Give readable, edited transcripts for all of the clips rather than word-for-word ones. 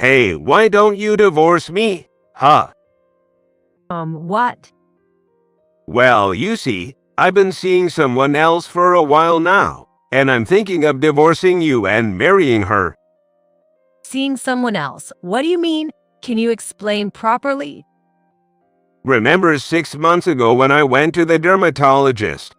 Hey, why don't you divorce me? Huh? What? Well, you see, I've been seeing someone else for a while now, and I'm thinking of divorcing you and marrying her. Seeing someone else? What do you mean? Can you explain properly? Remember 6 months ago when I went to the dermatologist?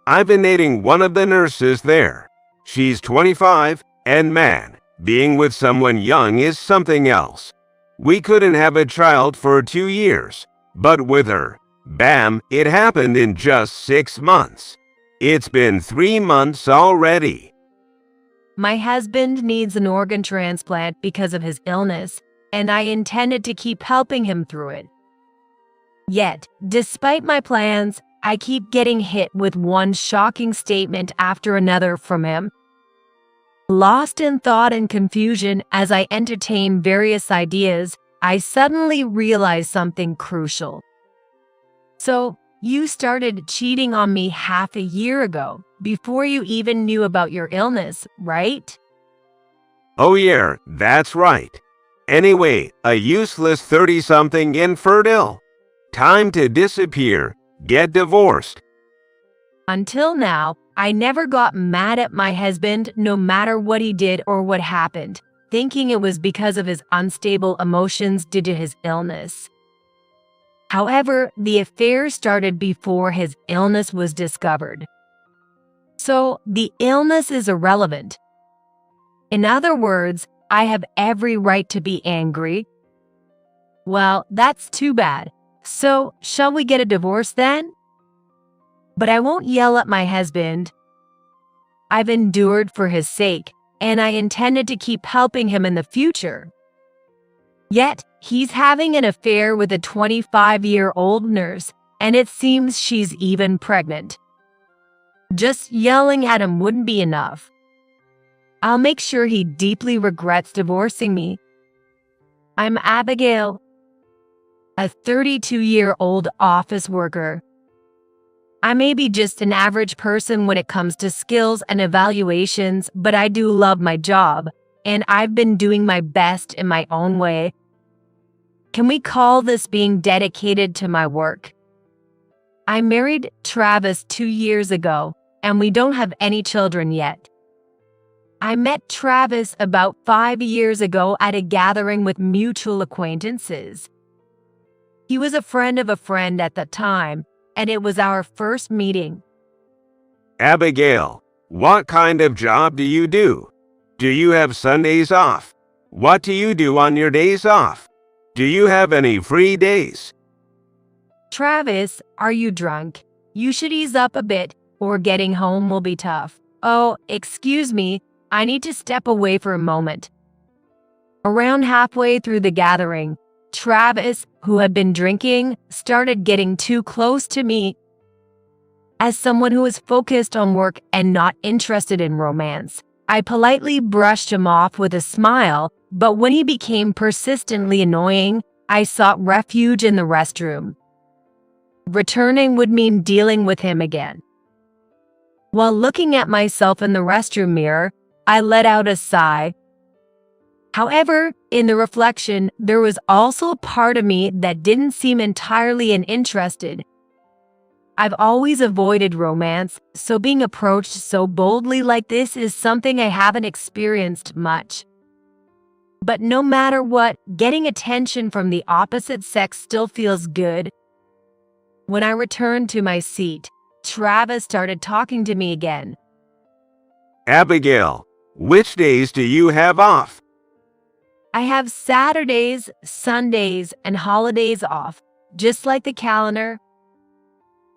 I've been dating one of the nurses there. She's 25, and man, being with someone young is something else. We couldn't have a child for 2 years, but with her, bam, it happened in just 6 months. It's been 3 months already. My husband needs an organ transplant because of his illness, and I intended to keep helping him through it. Yet, despite my plans, I keep getting hit with one shocking statement after another from him. Lost in thought and confusion as I entertain various ideas, I suddenly realize something crucial. So, you started cheating on me half a year ago, before you even knew about your illness, right? Oh yeah, that's right. Anyway, a useless 30-something infertile. Time to disappear, get divorced. Until now, I never got mad at my husband no matter what he did or what happened, thinking it was because of his unstable emotions due to his illness. However, the affair started before his illness was discovered. So, the illness is irrelevant. In other words, I have every right to be angry. Well, that's too bad. So, shall we get a divorce then? But I won't yell at my husband. I've endured for his sake, and I intended to keep helping him in the future. Yet, he's having an affair with a 25-year-old nurse, and it seems she's even pregnant. Just yelling at him wouldn't be enough. I'll make sure he deeply regrets divorcing me. I'm Abigail, a 32-year-old office worker. I may be just an average person when it comes to skills and evaluations, but I do love my job, and I've been doing my best in my own way. Can we call this being dedicated to my work? I married Travis 2 years ago, and we don't have any children yet. I met Travis about 5 years ago at a gathering with mutual acquaintances. He was a friend of a friend at the time, and it was our first meeting. Abigail, what kind of job do you do? Do you have Sundays off? What do you do on your days off? Do you have any free days? Travis, are you drunk? You should ease up a bit, or getting home will be tough. Oh, excuse me, I need to step away for a moment. Around halfway through the gathering, Travis, who had been drinking, started getting too close to me. As someone who is focused on work and not interested in romance, I politely brushed him off with a smile, but when he became persistently annoying, I sought refuge in the restroom. Returning would mean dealing with him again. While looking at myself in the restroom mirror, I let out a sigh. However, in the reflection, there was also a part of me that didn't seem entirely uninterested. I've always avoided romance, so being approached so boldly like this is something I haven't experienced much. But no matter what, getting attention from the opposite sex still feels good. When I returned to my seat, Travis started talking to me again. Abigail, which days do you have off? I have Saturdays, Sundays, and holidays off, just like the calendar.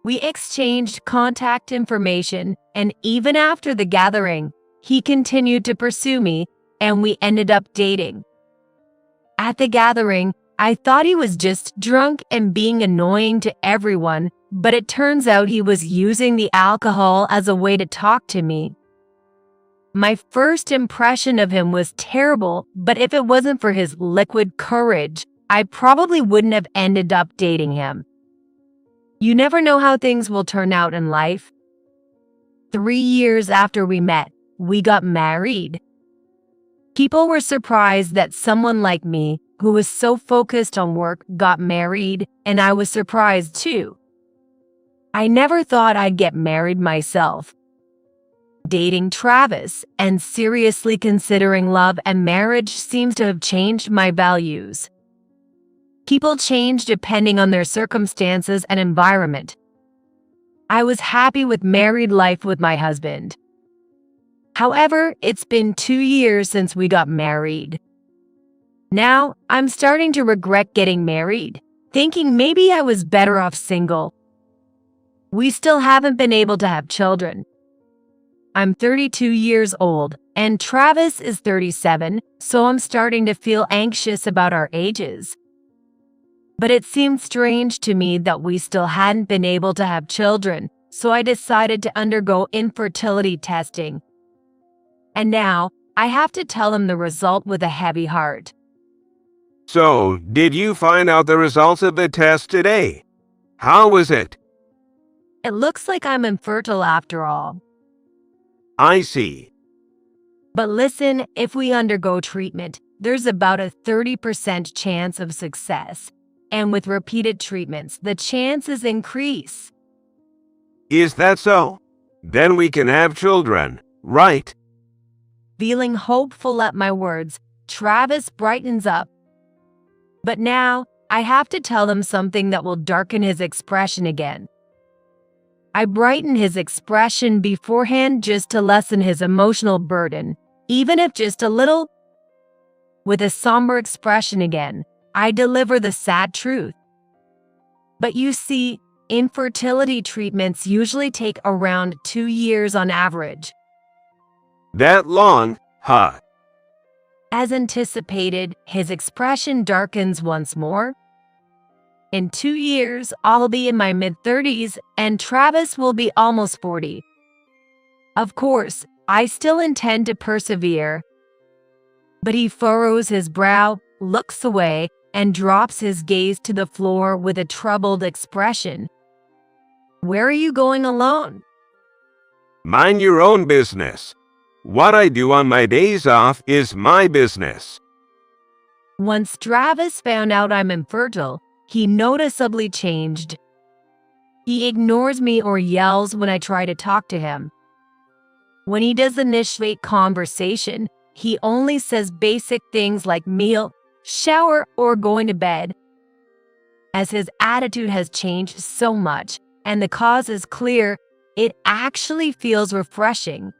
We exchanged contact information, and even after the gathering, he continued to pursue me, and we ended up dating. At the gathering, I thought he was just drunk and being annoying to everyone, but it turns out he was using the alcohol as a way to talk to me. My first impression of him was terrible, but if it wasn't for his liquid courage, I probably wouldn't have ended up dating him. You never know how things will turn out in life. 3 years after we met, we got married. People were surprised that someone like me, who was so focused on work, got married, and I was surprised too. I never thought I'd get married myself. Dating Travis and seriously considering love and marriage seems to have changed my values. People change depending on their circumstances and environment. I was happy with married life with my husband. However, it's been 2 years since we got married. Now, I'm starting to regret getting married, thinking maybe I was better off single. We still haven't been able to have children. I'm 32 years old, and Travis is 37, so I'm starting to feel anxious about our ages. But it seemed strange to me that we still hadn't been able to have children, so I decided to undergo infertility testing. And now, I have to tell him the result with a heavy heart. So, did you find out the results of the test today? How was it? It looks like I'm infertile after all. I see. But listen, if we undergo treatment, there's about a 30% chance of success. And with repeated treatments, the chances increase. Is that so? Then we can have children, right? Feeling hopeful at my words, Travis brightens up. But now, I have to tell him something that will darken his expression again. I brighten his expression beforehand just to lessen his emotional burden, even if just a little. With a somber expression again, I deliver the sad truth. But you see, infertility treatments usually take around 2 years on average. That long, huh? As anticipated, his expression darkens once more. In 2 years, I'll be in my mid-30s and Travis will be almost 40. Of course, I still intend to persevere. But he furrows his brow, looks away, and drops his gaze to the floor with a troubled expression. Where are you going alone? Mind your own business. What I do on my days off is my business. Once Travis found out I'm infertile, he noticeably changed. He ignores me or yells when I try to talk to him. When he does initiate conversation, he only says basic things like meal, shower, or going to bed. As his attitude has changed so much, and the cause is clear, it actually feels refreshing.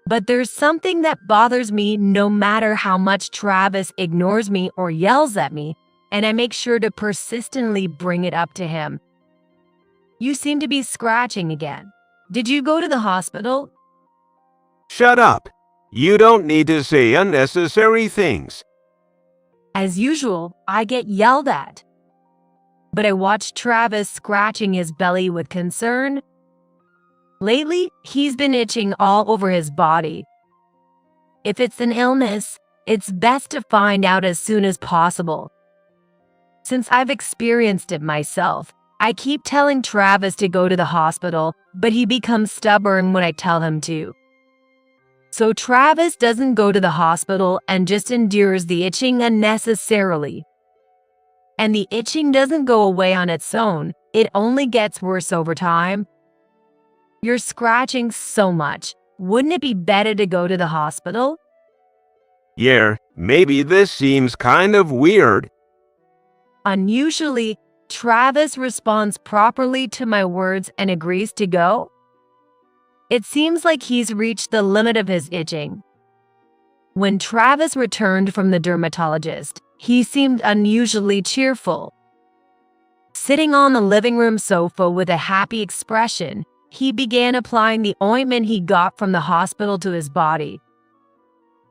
But there's something that bothers me no matter how much Travis ignores me or yells at me, and I make sure to persistently bring it up to him. You seem to be scratching again. Did you go to the hospital? Shut up. You don't need to say unnecessary things. As usual, I get yelled at. But I watch Travis scratching his belly with concern. Lately, he's been itching all over his body. If it's an illness, it's best to find out as soon as possible. Since I've experienced it myself, I keep telling Travis to go to the hospital, but he becomes stubborn when I tell him to. So Travis doesn't go to the hospital and just endures the itching unnecessarily. And the itching doesn't go away on its own, it only gets worse over time. You're scratching so much. Wouldn't it be better to go to the hospital? Yeah, maybe this seems kind of weird. Unusually, Travis responds properly to my words and agrees to go. It seems like he's reached the limit of his itching. When Travis returned from the dermatologist, he seemed unusually cheerful. Sitting on the living room sofa with a happy expression, he began applying the ointment he got from the hospital to his body.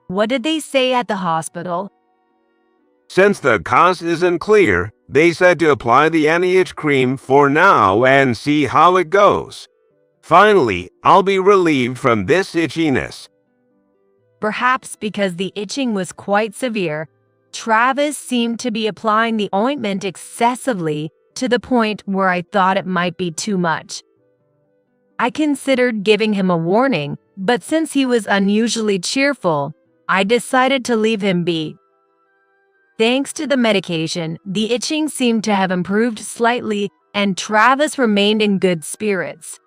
What did they say at the hospital? Since the cause isn't clear, they said to apply the anti-itch cream for now and see how it goes. Finally, I'll be relieved from this itchiness. Perhaps because the itching was quite severe, Travis seemed to be applying the ointment excessively to the point where I thought it might be too much. I considered giving him a warning, but since he was unusually cheerful, I decided to leave him be. Thanks to the medication, the itching seemed to have improved slightly, and Travis remained in good spirits.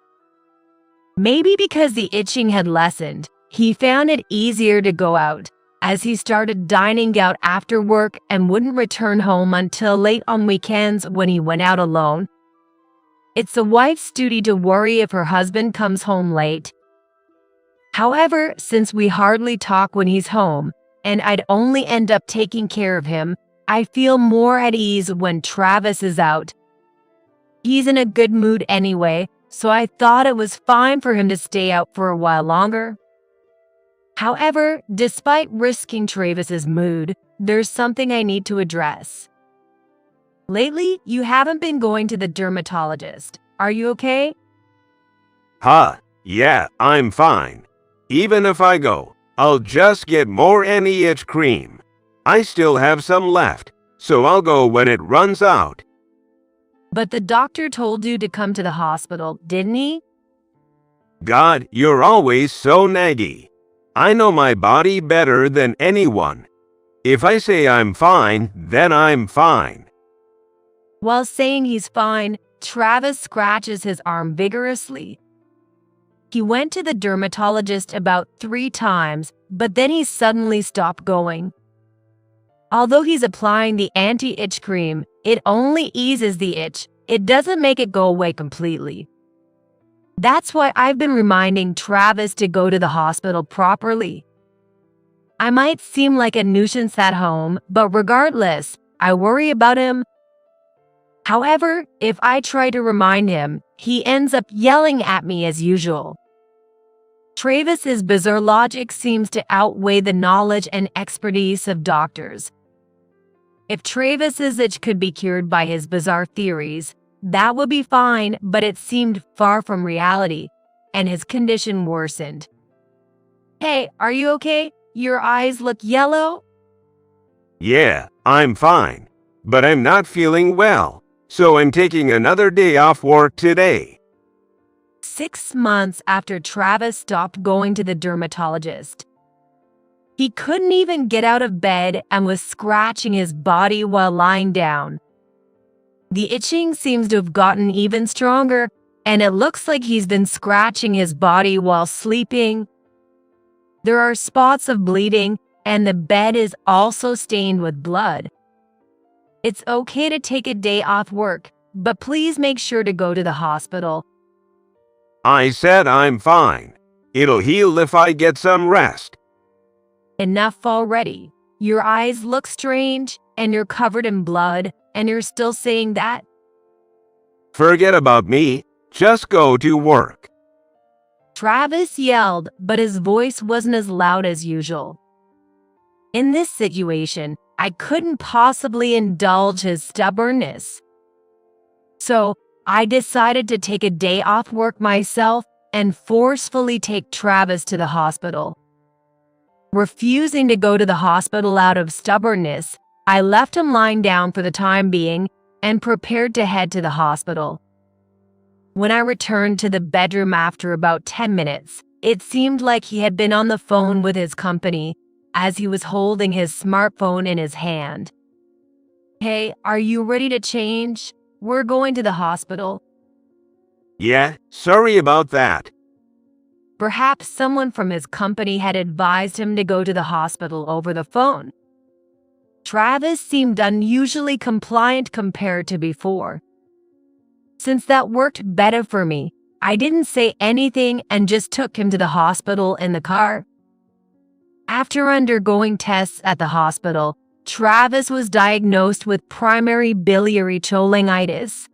Maybe because the itching had lessened, he found it easier to go out, as he started dining out after work and wouldn't return home until late on weekends when he went out alone. It's the wife's duty to worry if her husband comes home late. However, since we hardly talk when he's home, and I'd only end up taking care of him, I feel more at ease when Travis is out. He's in a good mood anyway, so I thought it was fine for him to stay out for a while longer. However, despite risking Travis's mood, there's something I need to address. Lately, you haven't been going to the dermatologist. Are you okay? Yeah, I'm fine. Even if I go, I'll just get more anti-itch cream. I still have some left, so I'll go when it runs out. But the doctor told you to come to the hospital, didn't he? God, you're always so naggy. I know my body better than anyone. If I say I'm fine, then I'm fine. While saying he's fine, Travis scratches his arm vigorously. He went to the dermatologist about 3 times, but then he suddenly stopped going. Although he's applying the anti-itch cream, it only eases the itch. It doesn't make it go away completely. That's why I've been reminding Travis to go to the hospital properly. I might seem like a nuisance at home, but regardless, I worry about him. However, if I try to remind him, he ends up yelling at me as usual. Travis's bizarre logic seems to outweigh the knowledge and expertise of doctors. If Travis's itch could be cured by his bizarre theories, that would be fine, but it seemed far from reality, and his condition worsened. Hey, are you okay? Your eyes look yellow? Yeah, I'm fine, but I'm not feeling well, so I'm taking another day off work today. 6 months after Travis stopped going to the dermatologist. He couldn't even get out of bed and was scratching his body while lying down. The itching seems to have gotten even stronger, and it looks like he's been scratching his body while sleeping. There are spots of bleeding, and the bed is also stained with blood. It's okay to take a day off work, but please make sure to go to the hospital. I said I'm fine. It'll heal if I get some rest. Enough already. Your eyes look strange, and you're covered in blood, and you're still saying that? Forget about me. Just go to work. Travis yelled, but his voice wasn't as loud as usual. In this situation, I couldn't possibly indulge his stubbornness. So, I decided to take a day off work myself and forcefully take Travis to the hospital. Refusing to go to the hospital out of stubbornness, I left him lying down for the time being and prepared to head to the hospital. When I returned to the bedroom after about 10 minutes, it seemed like he had been on the phone with his company as he was holding his smartphone in his hand. Hey, are you ready to change? We're going to the hospital. Yeah, sorry about that. Perhaps someone from his company had advised him to go to the hospital over the phone. Travis seemed unusually compliant compared to before. Since that worked better for me, I didn't say anything and just took him to the hospital in the car. After undergoing tests at the hospital, Travis was diagnosed with primary biliary cholangitis.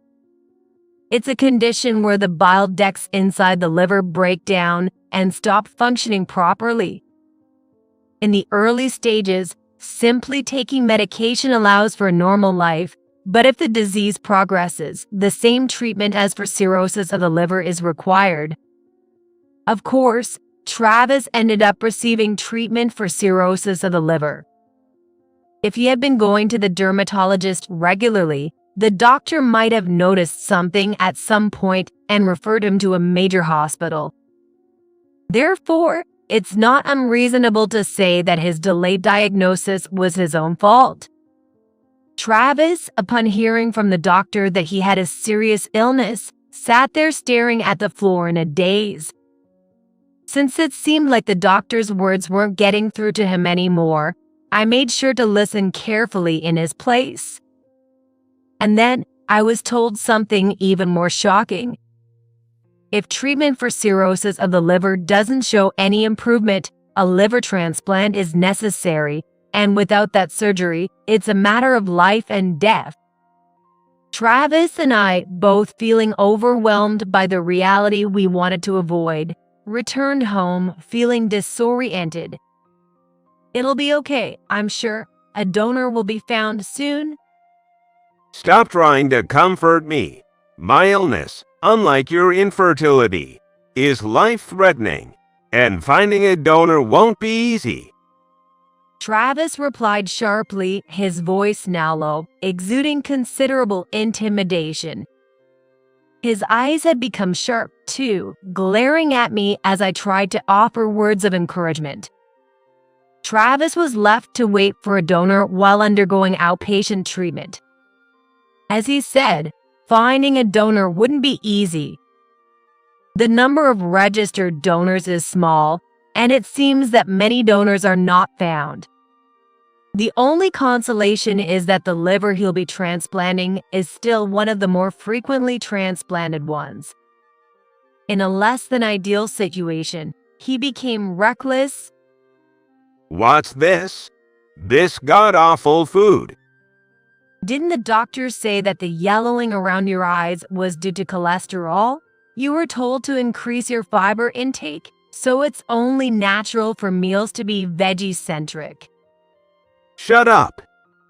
It's a condition where the bile ducts inside the liver break down and stop functioning properly. In the early stages, simply taking medication allows for a normal life, but if the disease progresses, the same treatment as for cirrhosis of the liver is required. Of course, Travis ended up receiving treatment for cirrhosis of the liver. If he had been going to the dermatologist regularly, the doctor might have noticed something at some point and referred him to a major hospital. Therefore, it's not unreasonable to say that his delayed diagnosis was his own fault. Travis, upon hearing from the doctor that he had a serious illness, sat there staring at the floor in a daze. Since it seemed like the doctor's words weren't getting through to him anymore, I made sure to listen carefully in his place. And then I was told something even more shocking. If treatment for cirrhosis of the liver doesn't show any improvement, a liver transplant is necessary, and without that surgery, it's a matter of life and death. Travis and I, both feeling overwhelmed by the reality we wanted to avoid, returned home feeling disoriented. It'll be okay, I'm sure. A donor will be found soon. Stop trying to comfort me. My illness, unlike your infertility, is life-threatening, and finding a donor won't be easy. Travis replied sharply, his voice now low, exuding considerable intimidation. His eyes had become sharp, too, glaring at me as I tried to offer words of encouragement. Travis was left to wait for a donor while undergoing outpatient treatment. As he said, finding a donor wouldn't be easy. The number of registered donors is small, and it seems that many donors are not found. The only consolation is that the liver he'll be transplanting is still one of the more frequently transplanted ones. In a less than ideal situation, he became reckless. What's this? This god-awful food. Didn't the doctor say that the yellowing around your eyes was due to cholesterol? You were told to increase your fiber intake, so it's only natural for meals to be veggie-centric. Shut up.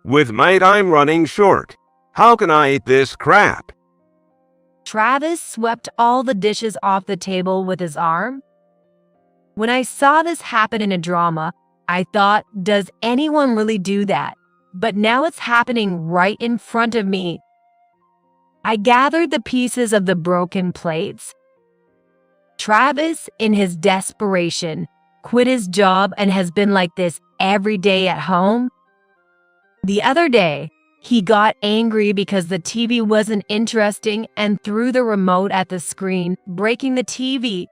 With my time running short, how can I eat this crap? Travis swept all the dishes off the table with his arm. When I saw this happen in a drama, I thought, does anyone really do that? But now it's happening right in front of me. I gathered the pieces of the broken plates. Travis, in his desperation, quit his job and has been like this every day at home. The other day, he got angry because the TV wasn't interesting and threw the remote at the screen, breaking the TV.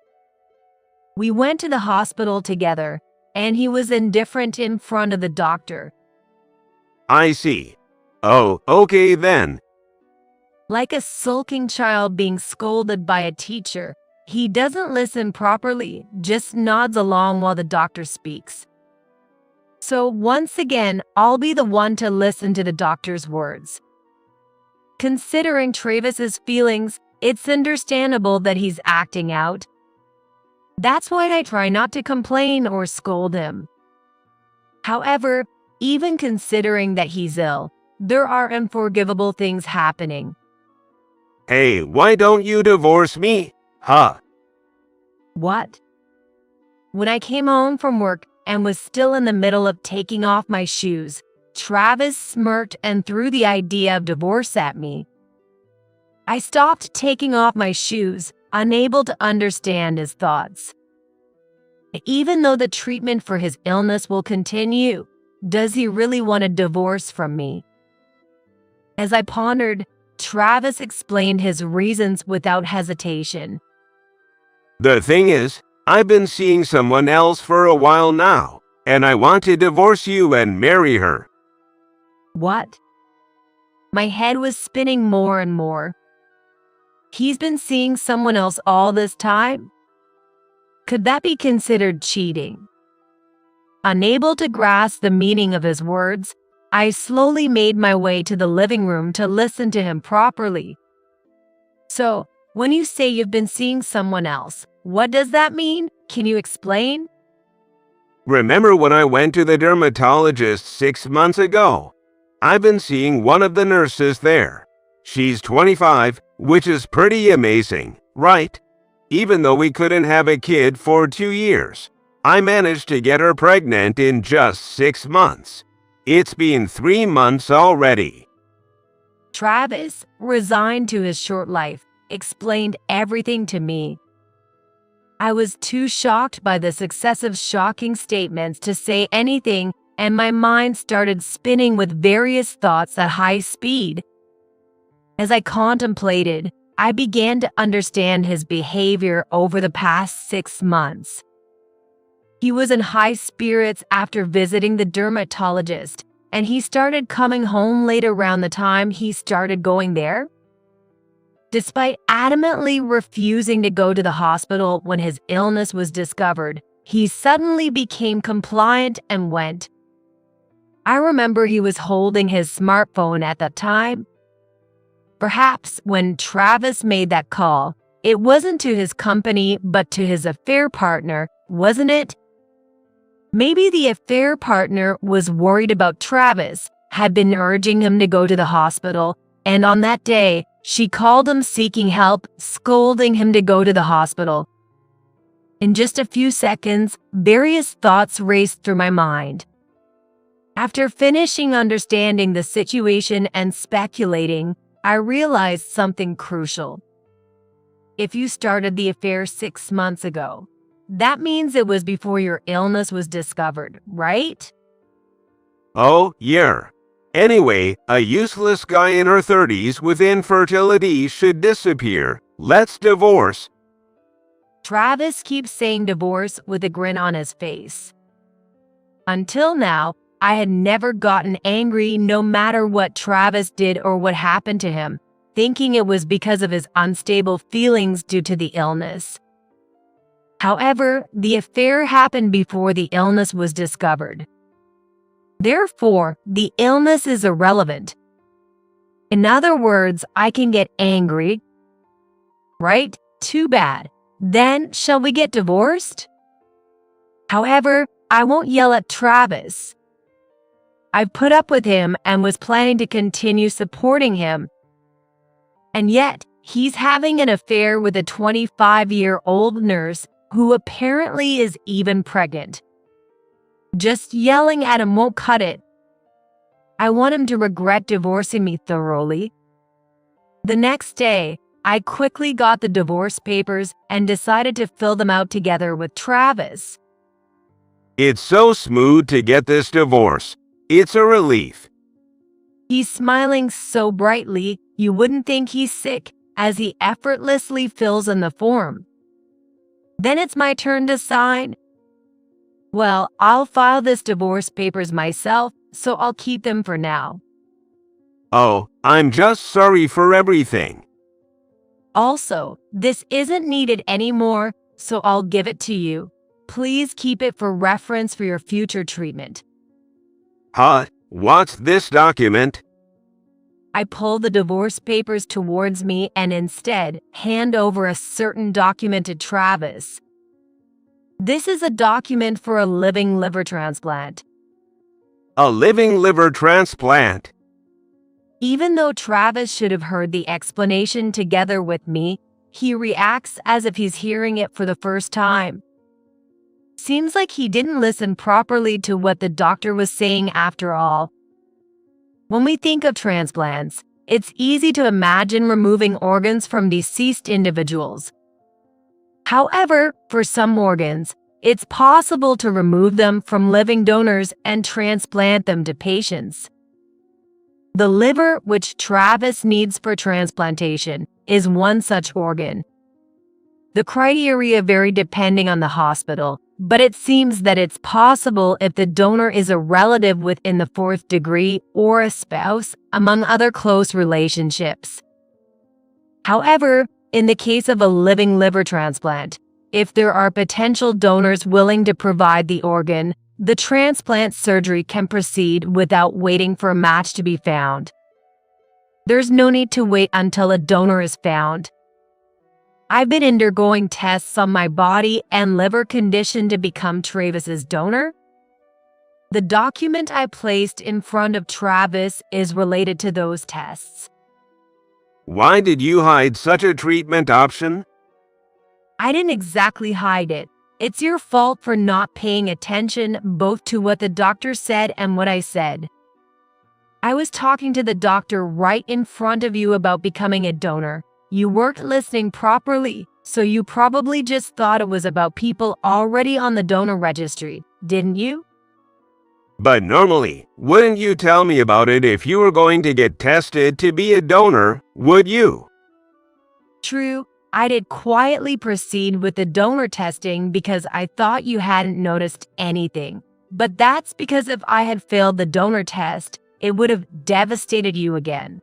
We went to the hospital together, and he was indifferent in front of the doctor. I see. Oh, okay then. Like a sulking child being scolded by a teacher, he doesn't listen properly, just nods along while the doctor speaks. So once again, I'll be the one to listen to the doctor's words. Considering Travis's feelings, it's understandable that he's acting out. That's why I try not to complain or scold him. However, even considering that he's ill, there are unforgivable things happening. Hey, why don't you divorce me? Huh? What? When I came home from work and was still in the middle of taking off my shoes, Travis smirked and threw the idea of divorce at me. I stopped taking off my shoes, unable to understand his thoughts. Even though the treatment for his illness will continue, does he really want a divorce from me? As I pondered, Travis explained his reasons without hesitation. The thing is, I've been seeing someone else for a while now, and I want to divorce you and marry her. What? My head was spinning more and more. He's been seeing someone else all this time? Could that be considered cheating? Unable to grasp the meaning of his words, I slowly made my way to the living room to listen to him properly. So, when you say you've been seeing someone else, what does that mean? Can you explain? Remember when I went to the dermatologist 6 months ago? I've been seeing one of the nurses there. She's 25, which is pretty amazing, right? Even though we couldn't have a kid for 2 years, I managed to get her pregnant in just 6 months. It's been 3 months already. Travis, resigned to his short life, explained everything to me. I was too shocked by the successive shocking statements to say anything, and my mind started spinning with various thoughts at high speed. As I contemplated, I began to understand his behavior over the past 6 months. He was in high spirits after visiting the dermatologist, and he started coming home late around the time he started going there. Despite adamantly refusing to go to the hospital when his illness was discovered, he suddenly became compliant and went. I remember he was holding his smartphone at that time. Perhaps when Travis made that call, it wasn't to his company but to his affair partner, wasn't it? Maybe the affair partner was worried about Travis, had been urging him to go to the hospital, and on that day, she called him seeking help, scolding him to go to the hospital. In just a few seconds, various thoughts raced through my mind. After finishing understanding the situation and speculating, I realized something crucial. If you started the affair 6 months ago, that means it was before your illness was discovered, right? Oh, yeah. Anyway, a useless guy in her 30s with infertility should disappear. Let's divorce. Travis keeps saying divorce with a grin on his face. Until now, I had never gotten angry no matter what Travis did or what happened to him, thinking it was because of his unstable feelings due to the illness. However, the affair happened before the illness was discovered. Therefore, the illness is irrelevant. In other words, I can get angry, right? Too bad. Then, shall we get divorced? However, I won't yell at Travis. I've put up with him and was planning to continue supporting him. And yet, he's having an affair with a 25-year-old nurse who apparently is even pregnant. Just yelling at him won't cut it. I want him to regret divorcing me thoroughly. The next day, I quickly got the divorce papers and decided to fill them out together with Travis. It's so smooth to get this divorce. It's a relief. He's smiling so brightly, you wouldn't think he's sick as he effortlessly fills in the form. Then it's my turn to sign. Well, I'll file this divorce papers myself, so I'll keep them for now. Oh, I'm just sorry for everything. Also, this isn't needed anymore, so I'll give it to you. Please keep it for reference for your future treatment. Huh? What's this document? I pull the divorce papers towards me and instead hand over a certain document to Travis. This is a document for a living liver transplant. A living liver transplant? Even though Travis should have heard the explanation together with me, he reacts as if he's hearing it for the first time. Seems like he didn't listen properly to what the doctor was saying after all. When we think of transplants, it's easy to imagine removing organs from deceased individuals. However, for some organs, it's possible to remove them from living donors and transplant them to patients. The liver, which Travis needs for transplantation, is one such organ. The criteria vary depending on the hospital, but it seems that it's possible if the donor is a relative within the 4th degree or a spouse, among other close relationships. However, in the case of a living liver transplant, if there are potential donors willing to provide the organ, the transplant surgery can proceed without waiting for a match to be found. There's no need to wait until a donor is found. I've been undergoing tests on my body and liver condition to become Travis's donor. The document I placed in front of Travis is related to those tests. Why did you hide such a treatment option? I didn't exactly hide it. It's your fault for not paying attention both to what the doctor said and what I said. I was talking to the doctor right in front of you about becoming a donor. You weren't listening properly, so you probably just thought it was about people already on the donor registry, didn't you? But normally, wouldn't you tell me about it if you were going to get tested to be a donor, would you? True, I did quietly proceed with the donor testing because I thought you hadn't noticed anything. But that's because if I had failed the donor test, it would have devastated you again.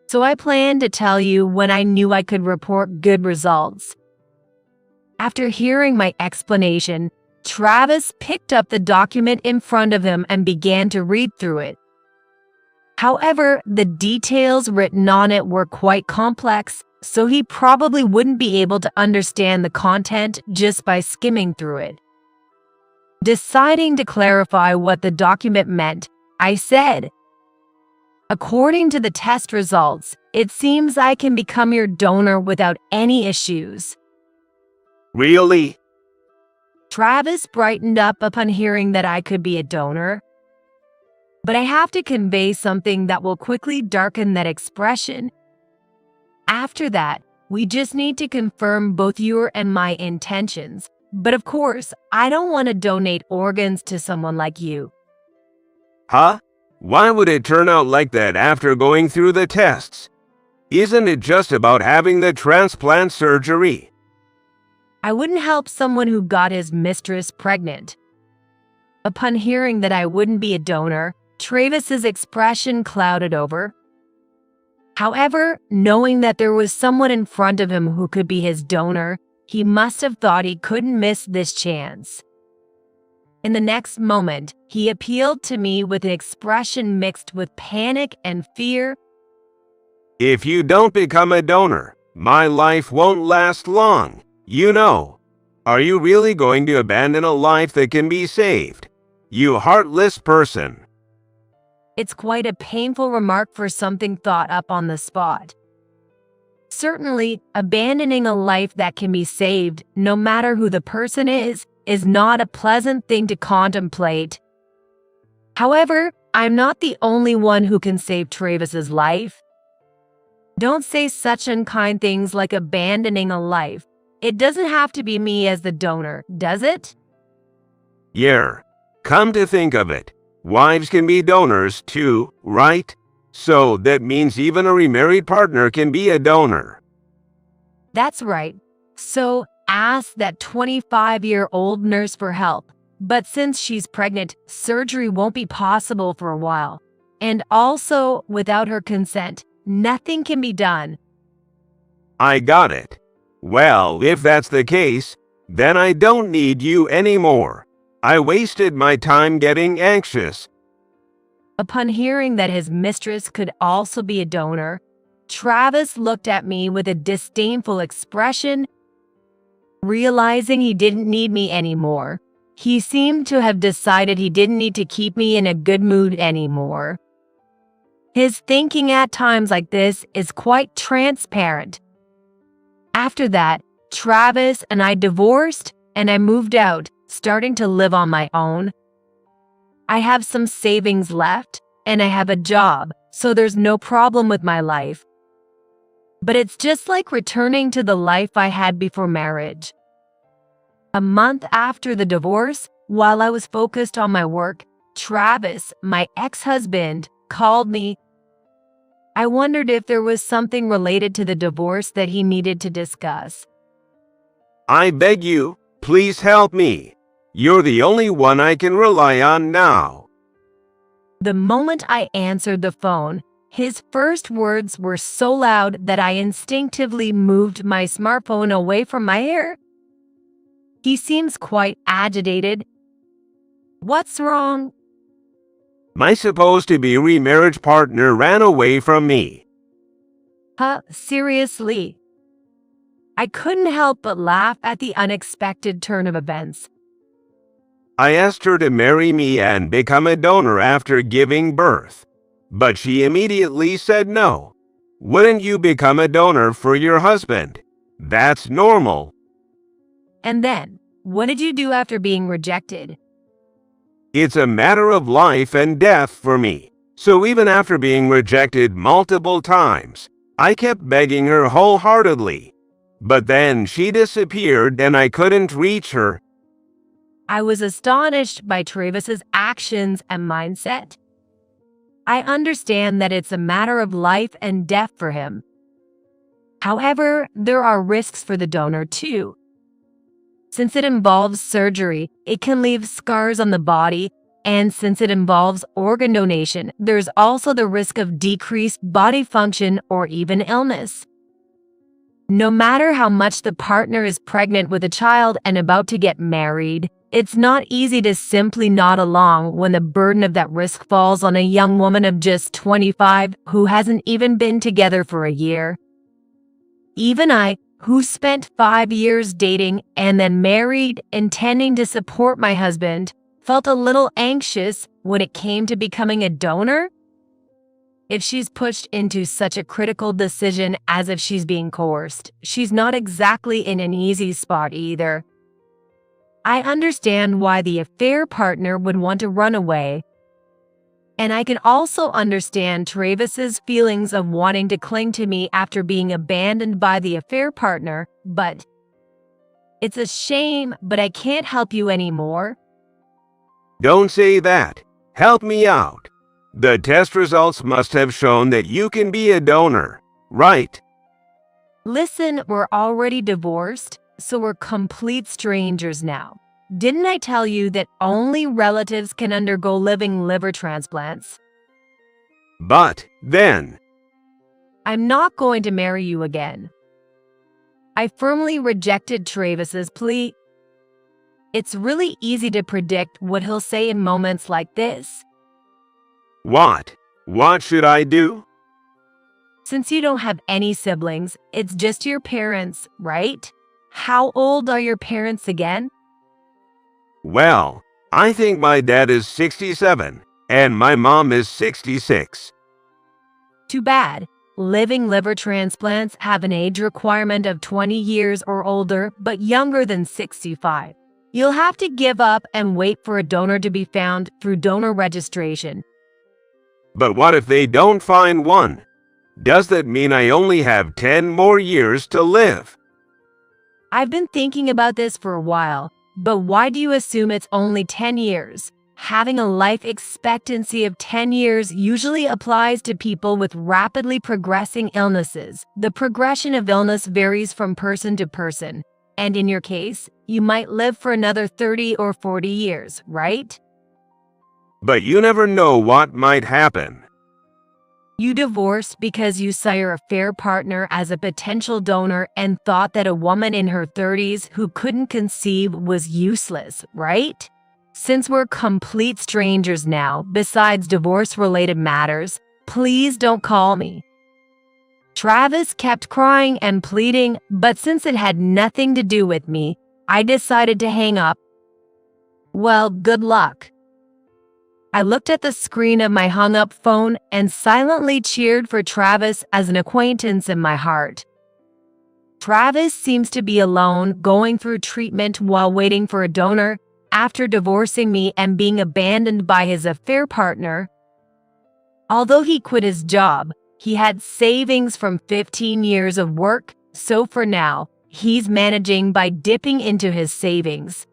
So I planned to tell you when I knew I could report good results. After hearing my explanation, Travis picked up the document in front of him and began to read through it. However, the details written on it were quite complex, so he probably wouldn't be able to understand the content just by skimming through it. Deciding to clarify what the document meant, I said, "According to the test results, it seems I can become your donor without any issues." Really? Travis brightened up upon hearing that I could be a donor. But I have to convey something that will quickly darken that expression. After that, we just need to confirm both your and my intentions. But of course, I don't want to donate organs to someone like you. Huh? Why would it turn out like that after going through the tests? Isn't it just about having the transplant surgery? I wouldn't help someone who got his mistress pregnant. Upon hearing that I wouldn't be a donor, Travis's expression clouded over. However, knowing that there was someone in front of him who could be his donor, he must have thought he couldn't miss this chance. In the next moment, he appealed to me with an expression mixed with panic and fear. If you don't become a donor, my life won't last long, you know. Are you really going to abandon a life that can be saved? You heartless person. It's quite a painful remark for something thought up on the spot. Certainly, abandoning a life that can be saved, no matter who the person is not a pleasant thing to contemplate. However, I'm not the only one who can save Travis's life. Don't say such unkind things like abandoning a life. It doesn't have to be me as the donor, does it? Yeah. Come to think of it, wives can be donors too, right? So that means even a remarried partner can be a donor. That's right. So ask that 25-year-old nurse for help. But since she's pregnant, surgery won't be possible for a while. And also, without her consent, nothing can be done. I got it. Well, if that's the case, then I don't need you anymore. I wasted my time getting anxious. Upon hearing that his mistress could also be a donor, Travis looked at me with a disdainful expression. Realizing he didn't need me anymore, he seemed to have decided he didn't need to keep me in a good mood anymore. His thinking at times like this is quite transparent. After that, Travis and I divorced and I moved out, starting to live on my own. I have some savings left and I have a job, so there's no problem with my life. But it's just like returning to the life I had before marriage. A month after the divorce, while I was focused on my work, Travis, my ex-husband, called me. I wondered if there was something related to the divorce that he needed to discuss. I beg you, please help me. You're the only one I can rely on now. The moment I answered the phone, his first words were so loud that I instinctively moved my smartphone away from my ear. He seems quite agitated. What's wrong? My supposed-to-be remarriage partner ran away from me. Seriously? I couldn't help but laugh at the unexpected turn of events. I asked her to marry me and become a donor after giving birth, but she immediately said no. Wouldn't you become a donor for your husband? That's normal. And then, what did you do after being rejected? It's a matter of life and death for me. So even after being rejected multiple times, I kept begging her wholeheartedly, but then she disappeared and I couldn't reach her. I was astonished by Travis's actions and mindset. I understand that it's a matter of life and death for him. However, there are risks for the donor too. Since it involves surgery, it can leave scars on the body, and since it involves organ donation, there's also the risk of decreased body function or even illness. No matter how much the partner is pregnant with a child and about to get married, it's not easy to simply nod along when the burden of that risk falls on a young woman of just 25 who hasn't even been together for a year. Even I, who spent 5 years dating and then married, intending to support my husband, felt a little anxious when it came to becoming a donor. If she's pushed into such a critical decision as if she's being coerced, she's not exactly in an easy spot either. I understand why the affair partner would want to run away. And I can also understand Travis's feelings of wanting to cling to me after being abandoned by the affair partner, but it's a shame, but I can't help you anymore. Don't say that. Help me out. The test results must have shown that you can be a donor, right? Listen, we're already divorced, so we're complete strangers now. Didn't I tell you that only relatives can undergo living liver transplants? But then, I'm not going to marry you again. I firmly rejected Travis's plea. It's really easy to predict what he'll say in moments like this. what? What should I do? Since you don't have any siblings, it's just your parents, right? How old are your parents again? Well, I think my dad is 67 and my mom is 66. Too bad. Living liver transplants have an age requirement of 20 years or older, but younger than 65. You'll have to give up and wait for a donor to be found through donor registration. But what if they don't find one? Does that mean I only have 10 more years to live? I've been thinking about this for a while, but why do you assume it's only 10 years? Having a life expectancy of 10 years usually applies to people with rapidly progressing illnesses. The progression of illness varies from person to person, and in your case, you might live for another 30 or 40 years, right? But you never know what might happen. You divorced because you saw your affair partner as a potential donor and thought that a woman in her 30s who couldn't conceive was useless, right? Since we're complete strangers now, besides divorce-related matters, please don't call me. Travis kept crying and pleading, but since it had nothing to do with me, I decided to hang up. Well, good luck. I looked at the screen of my hung-up phone and silently cheered for Travis as an acquaintance in my heart. Travis seems to be alone, going through treatment while waiting for a donor, after divorcing me and being abandoned by his affair partner. Although he quit his job, he had savings from 15 years of work, so for now, he's managing by dipping into his savings.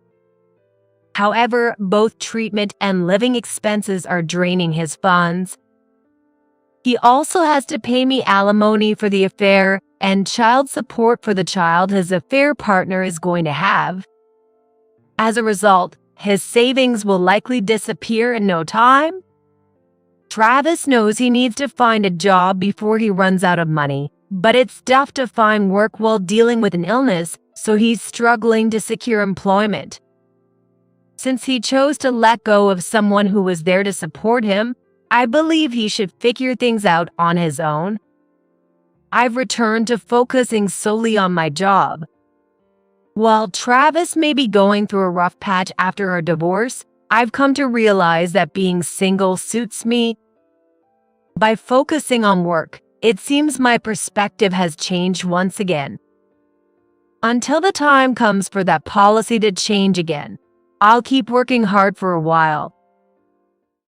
However, both treatment and living expenses are draining his funds. He also has to pay me alimony for the affair and child support for the child his affair partner is going to have. As a result, his savings will likely disappear in no time. Travis knows he needs to find a job before he runs out of money, but it's tough to find work while dealing with an illness, so he's struggling to secure employment. Since he chose to let go of someone who was there to support him, I believe he should figure things out on his own. I've returned to focusing solely on my job. While Travis may be going through a rough patch after our divorce, I've come to realize that being single suits me. By focusing on work, it seems my perspective has changed once again. Until the time comes for that policy to change again, I'll keep working hard for a while.